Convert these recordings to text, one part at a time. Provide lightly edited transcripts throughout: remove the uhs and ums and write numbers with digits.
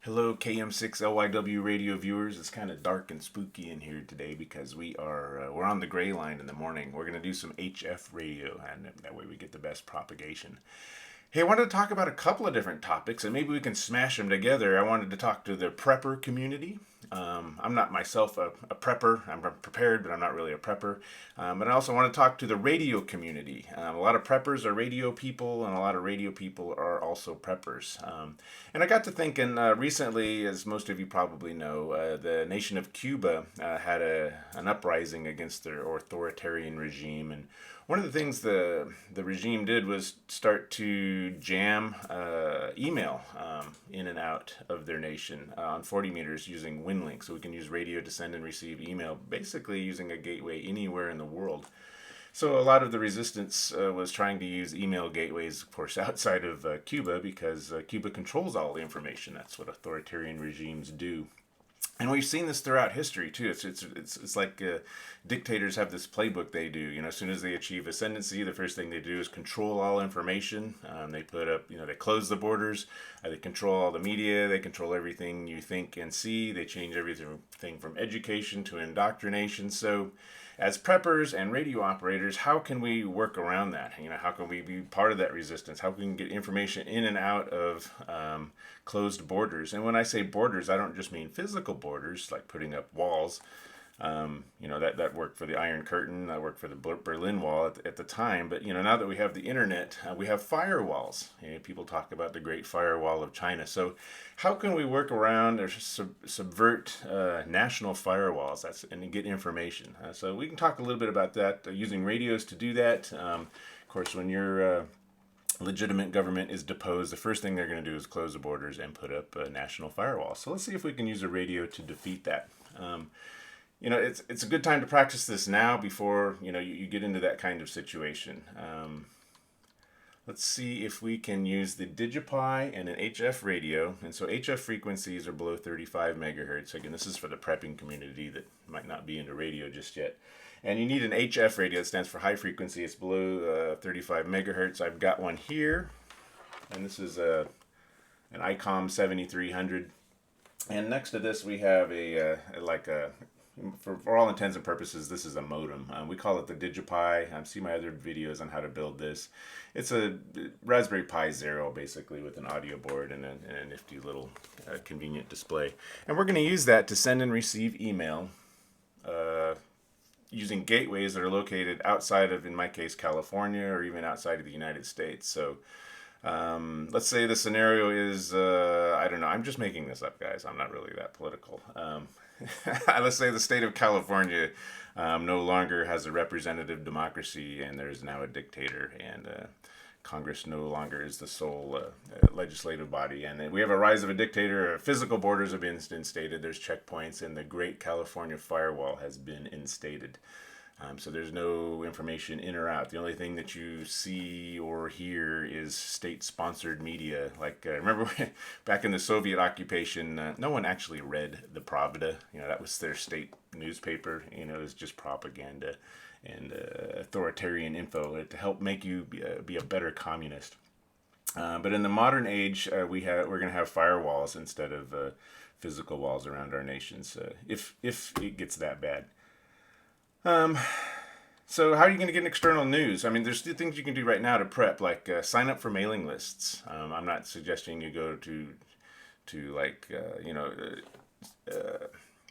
Hello, KM6LYW radio viewers. It's kind of dark and spooky in here today because we're on the gray line in the morning. We're going to do some HF radio, and that way we get the best propagation. Hey, I wanted to talk about a couple of different topics, and maybe we can smash them together. I wanted to talk to the prepper community. I'm not myself a prepper. I'm prepared, but I'm not really a prepper. But I also want to talk to the radio community. A lot of preppers are radio people, and a lot of radio people are also preppers. And I got to thinking recently, as most of you probably know, the nation of Cuba had an uprising against their authoritarian regime, and one of the things the regime did was start to jam email in and out of their nation on 40 meters using WinLink. So we can use radio to send and receive email, basically using a gateway anywhere in the world. So a lot of the resistance was trying to use email gateways, of course, outside of Cuba, because Cuba controls all the information. That's what authoritarian regimes do. And we've seen this throughout history too. It's like dictators have this playbook they do. As soon as they achieve ascendancy, the first thing they do is control all information. They put up, they close the borders. They control all the media. They control everything you think and see. They change everything from education to indoctrination. So, as preppers and radio operators, how can we work around that? How can we be part of that resistance? How can we get information in and out of closed borders? And when I say borders, I don't just mean physical borders, like putting up walls. That worked for the Iron Curtain, that worked for the Berlin Wall at the time. But, now that we have the internet, we have firewalls. People talk about the Great Firewall of China. So how can we work around or subvert national firewalls and get information? So we can talk a little bit about that, using radios to do that. Of course, when your legitimate government is deposed, the first thing they're going to do is close the borders and put up a national firewall. So let's see if we can use a radio to defeat that. It's a good time to practice this now before you get into that kind of situation. Let's see if we can use the DigiPi and an HF radio. And so HF frequencies are below 35 megahertz. Again, this is for the prepping community that might not be into radio just yet. And you need an HF radio. That stands for high frequency. It's below 35 megahertz. I've got one here, and this is an ICOM 7300. And next to this, we have for all intents and purposes, this is a modem. We call it the DigiPi. See my other videos on how to build this. It's a Raspberry Pi Zero, basically, with an audio board and a nifty little convenient display. And we're going to use that to send and receive email using gateways that are located outside of, in my case, California, or even outside of the United States. So let's say the scenario is, I don't know, I'm just making this up, guys. I'm not really that political. Let's say the state of California no longer has a representative democracy, and there's now a dictator, and Congress no longer is the sole legislative body. And we have a rise of a dictator. Physical borders have been instated. There's checkpoints, and the Great California Firewall has been instated. So there's no information in or out. The only thing that you see or hear is state-sponsored media. Like, remember back in the Soviet occupation, no one actually read the Pravda. That was their state newspaper. It was just propaganda and authoritarian info to help make you be a better communist. But in the modern age, we're going to have firewalls instead of physical walls around our nations, if it gets that bad. So how are you going to get external news? I mean, there's things you can do right now to prep, like sign up for mailing lists. I'm not suggesting you go to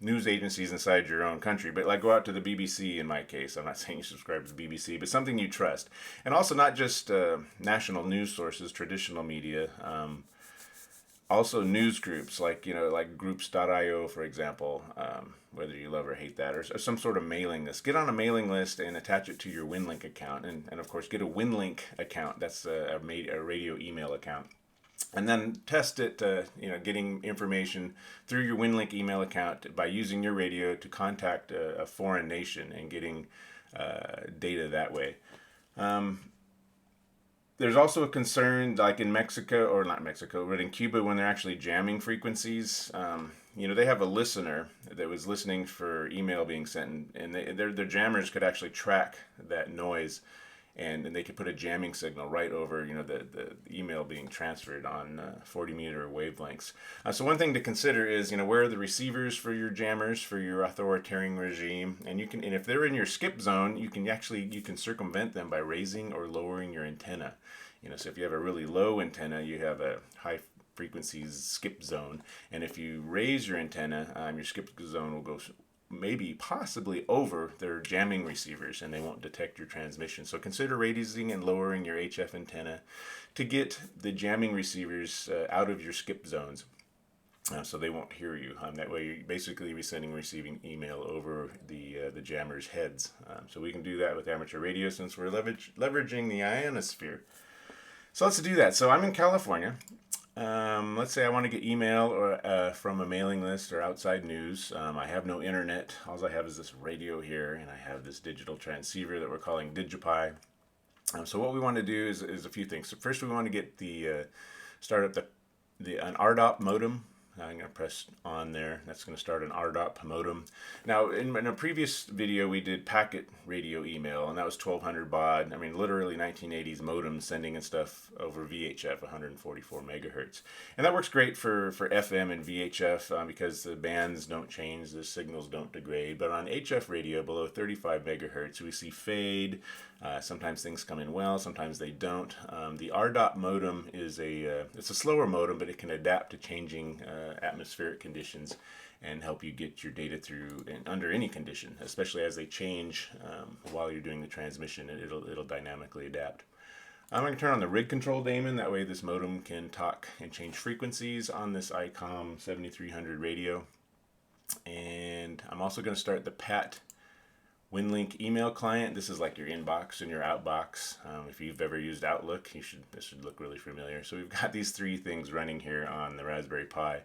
news agencies inside your own country, but like go out to the BBC in my case. I'm not saying you subscribe to the BBC, but something you trust. And also not just national news sources, traditional media, also news groups like groups.io, for example, whether you love or hate that, or some sort of mailing list. Get on a mailing list and attach it to your WinLink account, and of course get a WinLink account. That's a radio email account. And then test it, getting information through your WinLink email account by using your radio to contact a foreign nation and getting data that way. There's also a concern, like in Mexico, or not Mexico, but in Cuba, when they're actually jamming frequencies. They have a listener that was listening for email being sent, and their jammers could actually track that noise and they could put a jamming signal right over, the email being transferred on 40-meter wavelengths. So one thing to consider is, where are the receivers for your jammers for your authoritarian regime, and and if they're in your skip zone, you can circumvent them by raising or lowering your antenna. So if you have a really low antenna, you have a high frequencies skip zone, and if you raise your antenna, your skip zone will go possibly over their jamming receivers, and they won't detect your transmission. So consider raising and lowering your HF antenna to get the jamming receivers out of your skip zones, so they won't hear you. That way you're basically sending and receiving email over the jammers' heads. So we can do that with amateur radio since we're leveraging the ionosphere. So let's do that. So I'm in California. Let's say I want to get email or from a mailing list or outside news. I have no internet. All I have is this radio here, and I have this digital transceiver that we're calling DigiPi. So what we want to do is a few things. So first, we want to get start up an RDOP modem. I'm going to press on there. That's going to start an RDOP modem. Now, in a previous video, we did packet radio email, and that was 1200 baud. I mean, literally 1980s modem sending and stuff over VHF, 144 megahertz. And that works great for FM and VHF because the bands don't change, the signals don't degrade. But on HF radio, below 35 megahertz, we see fade. Sometimes things come in well, sometimes they don't. The RDOP modem is it's a slower modem, but it can adapt to changing atmospheric conditions and help you get your data through under any condition, especially as they change while you're doing the transmission. It'll dynamically adapt. I'm going to turn on the rig control daemon. That way this modem can talk and change frequencies on this ICOM 7300 radio. And I'm also going to start the PAT WinLink email client. This is like your inbox and your outbox. If you've ever used Outlook, this should look really familiar. So we've got these three things running here on the Raspberry Pi.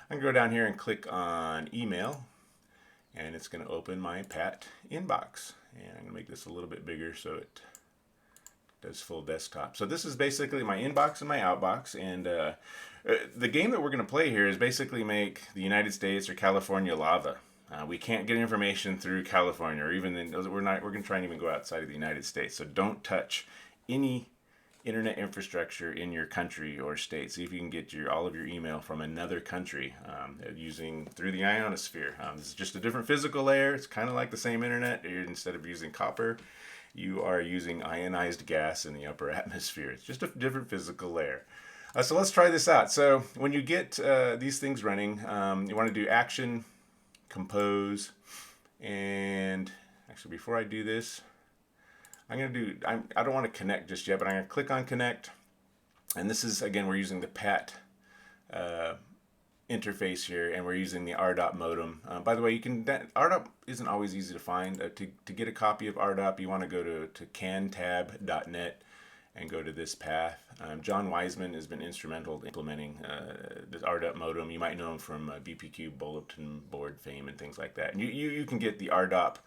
I can go down here and click on email, and it's going to open my PAT inbox. And I'm going to make this a little bit bigger so it does full desktop. So this is basically my inbox and my outbox, and the game that we're going to play here is basically make the United States or California lava. We can't get information through California, or even we're going to try and even go outside of the United States. So don't touch any internet infrastructure in your country or state. See if you can get all of your email from another country through the ionosphere. This is just a different physical layer. It's kind of like the same internet. Instead of using copper, you are using ionized gas in the upper atmosphere. It's just a different physical layer. So let's try this out. So when you get these things running, you want to do action, compose, and actually before I do this, I don't want to connect just yet, but I'm going to click on connect, and this is, again, we're using the PAT interface here, and we're using the RDOP modem. By the way, RDOP isn't always easy to find. To get a copy of RDOP, you want to go to cantab.net and go to this path. John Wiseman has been instrumental in implementing this RDOP modem. You might know him from BPQ bulletin board fame and things like that. And you can get the RDOP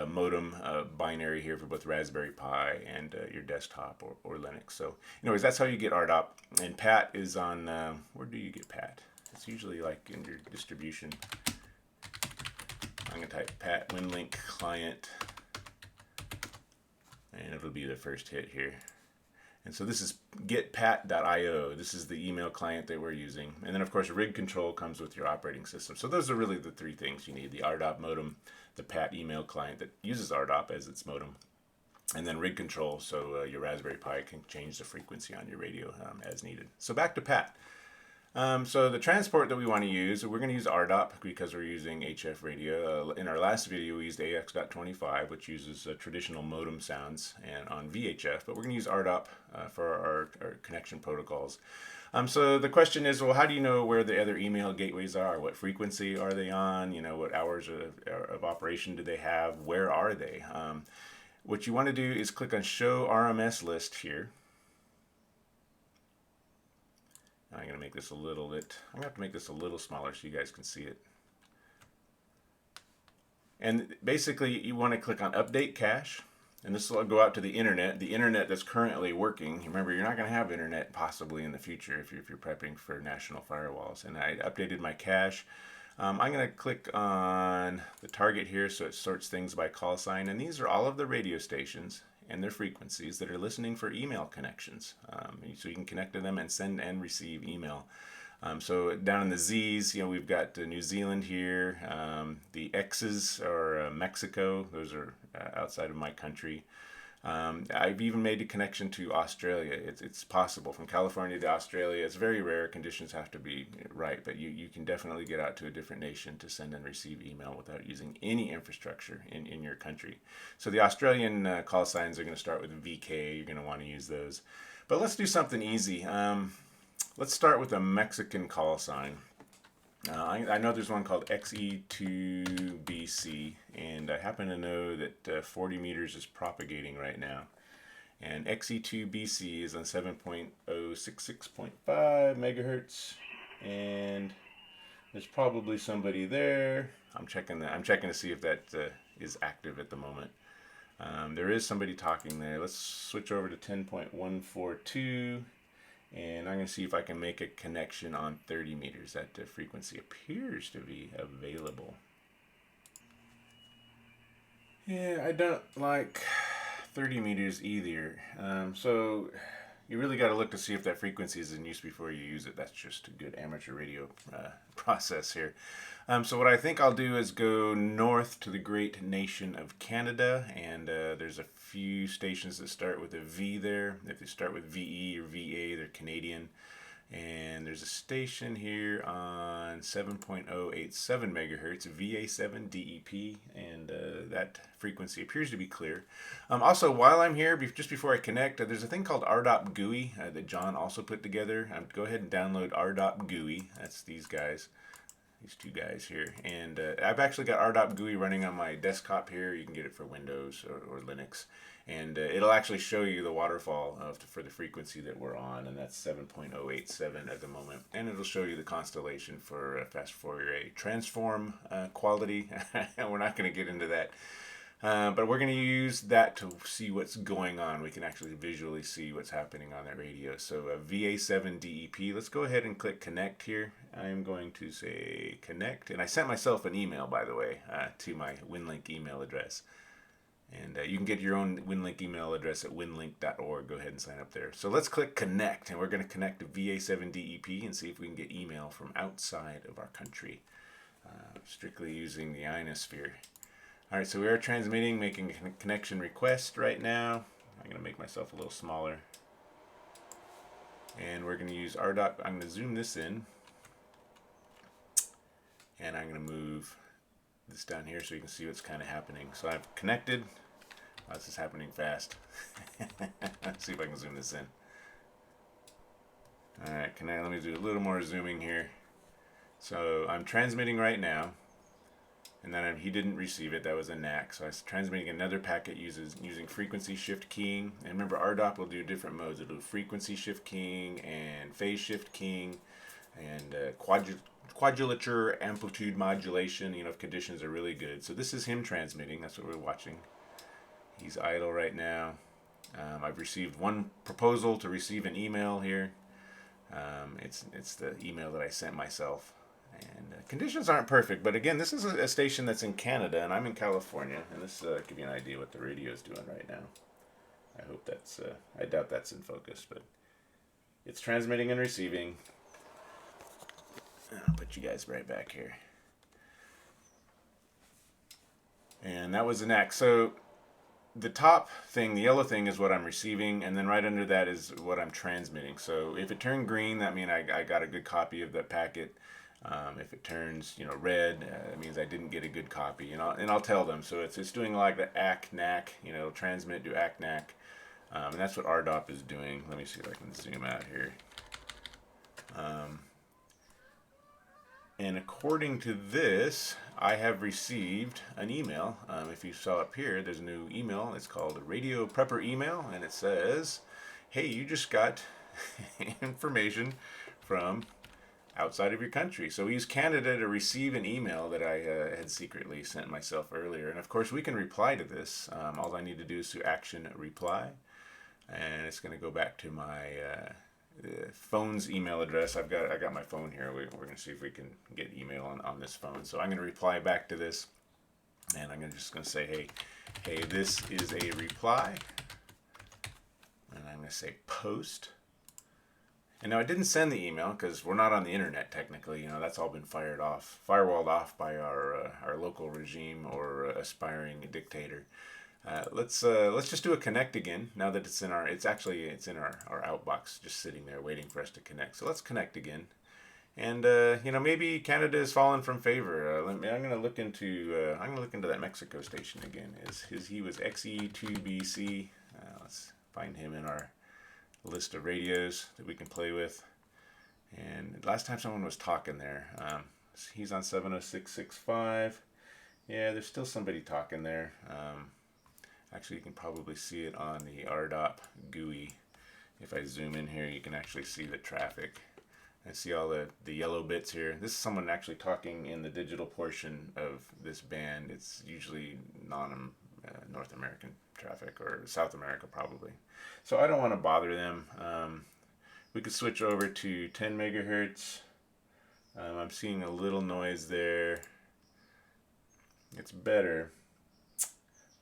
modem binary here for both Raspberry Pi and your desktop or Linux. So anyways, that's how you get RDOP. And PAT is on, where do you get PAT? It's usually like in your distribution. I'm going to type PAT WinLink client, and it'll be the first hit here. And so this is getpat.io. This is the email client that we're using. And then, of course, rig control comes with your operating system. So those are really the three things you need: the RDOP modem, the PAT email client that uses RDOP as its modem, and then rig control, so your Raspberry Pi can change the frequency on your radio as needed. So back to PAT. So the transport that we want to use, we're going to use RDOP because we're using HF radio. In our last video, we used AX.25, which uses traditional modem sounds and on VHF, but we're going to use RDOP for our connection protocols. So the question is, well, how do you know where the other email gateways are? What frequency are they on? What hours of operation do they have? Where are they? What you want to do is click on Show RMS List here. I'm going to make this I'm going to have to make this a little smaller so you guys can see it. And basically, you want to click on Update Cache, and this will go out to the internet that's currently working. Remember, you're not going to have internet possibly in the future if you're prepping for national firewalls. And I updated my cache. I'm going to click on the target here so it sorts things by call sign, and these are all of the radio stations. and their frequencies that are listening for email connections. So you can connect to them and send and receive email. So down in the Z's, we've got New Zealand here. The X's are Mexico. Those are outside of my country. I've even made a connection to Australia. It's possible from California to Australia. It's very rare. Conditions have to be right, but you can definitely get out to a different nation to send and receive email without using any infrastructure in your country. So the Australian call signs are going to start with VK. You're going to want to use those. But let's do something easy. Let's start with a Mexican call sign. I know there's one called XE2BC, and I happen to know that 40 meters is propagating right now. And XE2BC is on 7.066.5 megahertz, and there's probably somebody there. I'm checking to see if that is active at the moment. There is somebody talking there. Let's switch over to 10.142. And I'm going to see if I can make a connection on 30 meters. That frequency appears to be available. Yeah, I don't like 30 meters either. So you really got to look to see if that frequency is in use before you use it. That's just a good amateur radio process here. So what I think I'll do is go north to the great nation of Canada, and there's a few stations that start with a V there. If they start with VE or VA, they're Canadian. And there's a station here on 7.087 megahertz, VA7 DEP, and that frequency appears to be clear. Also, while I'm here, just before I connect, there's a thing called RDOP GUI that John also put together. Go ahead and download RDOP GUI. That's these guys. These two guys here, and I've actually got RDOP GUI running on my desktop here. You can get it for Windows or Linux, and it'll actually show you the waterfall for the frequency that we're on, and that's 7.087 at the moment, and it'll show you the constellation for fast Fourier transform quality. We're not going to get into that. But we're going to use that to see what's going on. We can actually visually see what's happening on that radio. So VA7 DEP, let's go ahead and click connect here. I'm going to say connect. And I sent myself an email, by the way, to my WinLink email address. And you can get your own WinLink email address at winlink.org. Go ahead and sign up there. So let's click connect. And we're going to connect to VA7 DEP and see if we can get email from outside of our country. Strictly using the ionosphere. Alright, so we are transmitting, making a connection request right now. I'm going to make myself a little smaller. And we're going to use RDOT. I'm going to zoom this in. And I'm going to move this down here so you can see what's kind of happening. So I've connected. Oh, this is happening fast. Let's see if I can zoom this in. Alright, let me do a little more zooming here. So I'm transmitting right now. And then he didn't receive it. That was a NAC. So I was transmitting another packet using frequency shift keying. And remember, RDOP will do different modes. It'll do frequency shift keying and phase shift keying and quadulature amplitude modulation, if conditions are really good. So this is him transmitting. That's what we're watching. He's idle right now. I've received one proposal to receive an email here. It's the email that I sent myself. And conditions aren't perfect, but again, this is a station that's in Canada, and I'm in California, and this give you an idea what the radio is doing right now. I hope that's, I doubt that's in focus, but it's transmitting and receiving. I'll put you guys right back here. And that was the NAC. So the top thing, the yellow thing, is what I'm receiving, and then right under that is what I'm transmitting. So if it turned green, that means I got a good copy of that packet. If it turns, red, it means I didn't get a good copy, and I'll tell them. So it's doing like the ACK-NAC, transmit to ACK-NAC, and that's what RDOP is doing. Let me see if I can zoom out here. And according to this, I have received an email. If you saw up here, there's a new email. It's called a Radio Prepper email, and it says, "Hey, you just got information from outside of your country." So we use Canada to receive an email that I had secretly sent myself earlier. And of course we can reply to this. All I need to do is to action reply. And it's going to go back to my phone's email address. I got my phone here. We're going to see if we can get email on this phone. So I'm going to reply back to this. And I'm just going to say, hey, this is a reply to say post. And now I didn't send the email because we're not on the internet technically. That's all been firewalled off by our local regime or aspiring dictator. Let's just do a connect again. Now that it's in our our outbox, just sitting there waiting for us to connect. So let's connect again. And maybe Canada has fallen from favor. I'm gonna look into that Mexico station again. He was XE2BC. Let's find him in our list of radios that we can play with. And last time someone was talking there, he's on 70665. Yeah, there's still somebody talking there. Actually, you can probably see it on the RDOP GUI. If I zoom in here, you can actually see the traffic. I see all the yellow bits here. This is someone actually talking in the digital portion of this band. It's usually North American traffic, or South America probably. So I don't want to bother them. We could switch over to 10 megahertz. I'm seeing a little noise there. It's better.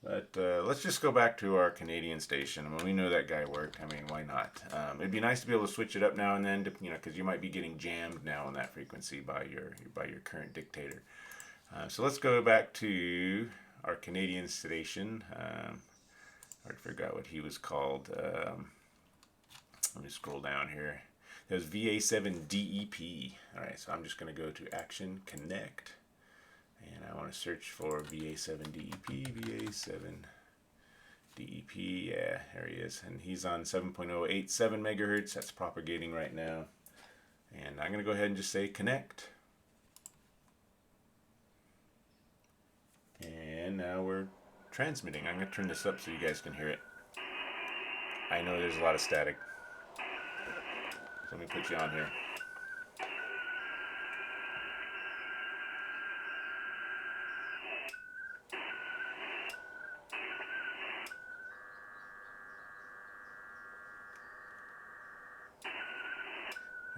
But let's just go back to our Canadian station. I mean, we know that guy worked. I mean, why not? It'd be nice to be able to switch it up now and then, because you might be getting jammed now on that frequency by your current dictator. So let's go back to our Canadian station. I forgot what he was called. Let me scroll down here. There's VA7DEP. All right, so I'm just going to go to Action Connect. And I want to search for VA7DEP, VA7DEP, yeah, there he is. And he's on 7.087 megahertz, that's propagating right now. And I'm going to go ahead and just say connect. And now we're transmitting. I'm going to turn this up so you guys can hear it. I know there's a lot of static. So let me put you on here.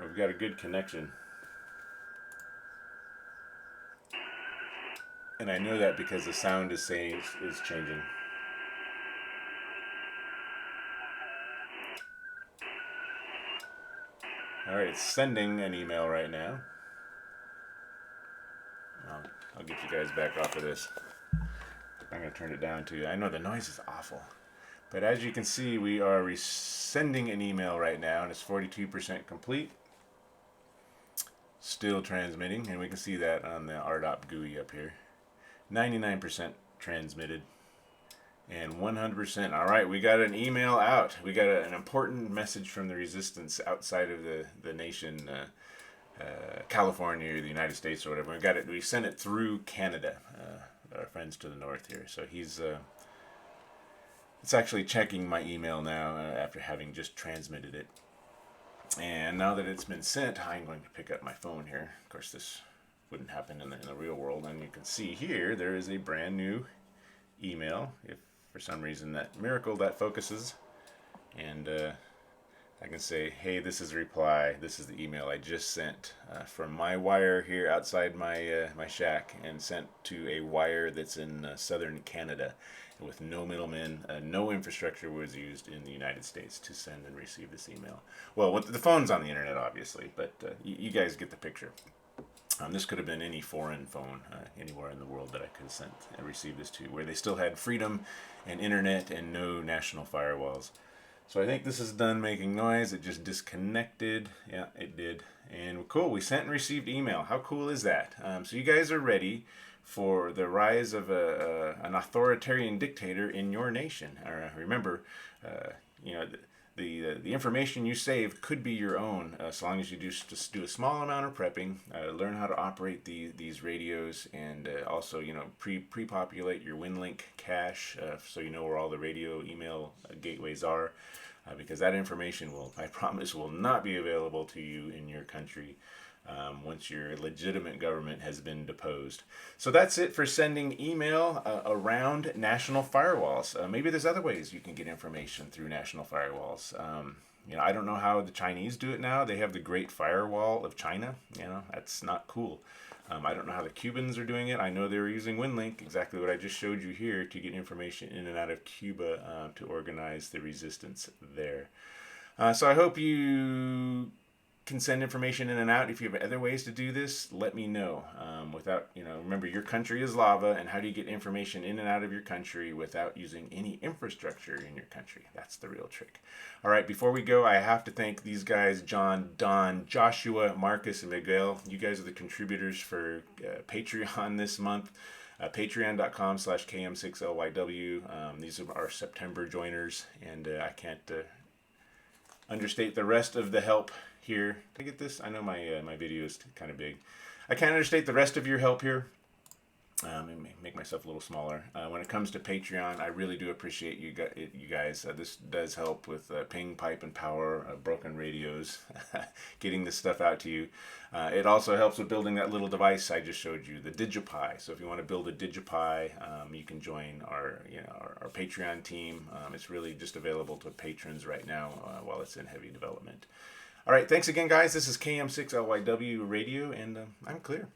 We've got a good connection. And I know that because the sound is changing. Alright, it's sending an email right now. I'll get you guys back off of this. I'm going to turn it down too. I know the noise is awful. But as you can see, we are sending an email right now, and it's 42% complete. Still transmitting, and we can see that on the RDOP GUI up here. 99% transmitted, and 100%. All right, we got an email out. We got an important message from the resistance outside of the nation, California or the United States or whatever. We got it. We sent it through Canada, our friends to the north here. So it's actually checking my email now after having just transmitted it. And now that it's been sent, I'm going to pick up my phone here. Of course, this wouldn't happen in the real world. And you can see here, there is a brand new email. If for some reason that miracle that focuses. And I can say, hey, this is a reply. This is the email I just sent from my wire here outside my shack, and sent to a wire that's in southern Canada with no middlemen. No infrastructure was used in the United States to send and receive this email. Well, the phone's on the internet, obviously, but you guys get the picture. This could have been any foreign phone anywhere in the world that I could have sent and received this to, where they still had freedom and internet and no national firewalls. So I think this is done making noise. It just disconnected. Yeah, it did. And cool, we sent and received email. How cool is that? So you guys are ready for the rise of an authoritarian dictator in your nation. Remember, the information you save could be your own, as long as you just do a small amount of prepping, learn how to operate these radios, and also pre-populate your WinLink cache, so you know where all the radio email gateways are, because that information I promise, will not be available to you in your country once your legitimate government has been deposed. So that's it for sending email around national firewalls. Maybe there's other ways you can get information through national firewalls. I don't know how the Chinese do it now. They have the Great Firewall of China. That's not cool. I don't know how the Cubans are doing it. I know they were using WinLink, exactly what I just showed you here, to get information in and out of Cuba to organize the resistance there. So I hope you can send information in and out. If you have other ways to do this, let me know. Without, remember, your country is lava, and how do you get information in and out of your country without using any infrastructure in your country? That's the real trick. All right, before we go, I have to thank these guys, John, Don, Joshua, Marcus, and Miguel. You guys are the contributors for Patreon this month. Patreon.com/KM6LYW. These are our September joiners, and I can't understate the rest of the help here. Can I get this? I know my video is kind of big. I can't understate the rest of your help here. Make myself a little smaller. When it comes to Patreon, I really do appreciate you guys. This does help with ping, pipe, and power, broken radios, getting this stuff out to you. It also helps with building that little device I just showed you, the DigiPi. So if you want to build a DigiPi, you can join our Patreon team. It's really just available to patrons right now while it's in heavy development. All right, thanks again, guys. This is KM6LYW Radio, and I'm clear.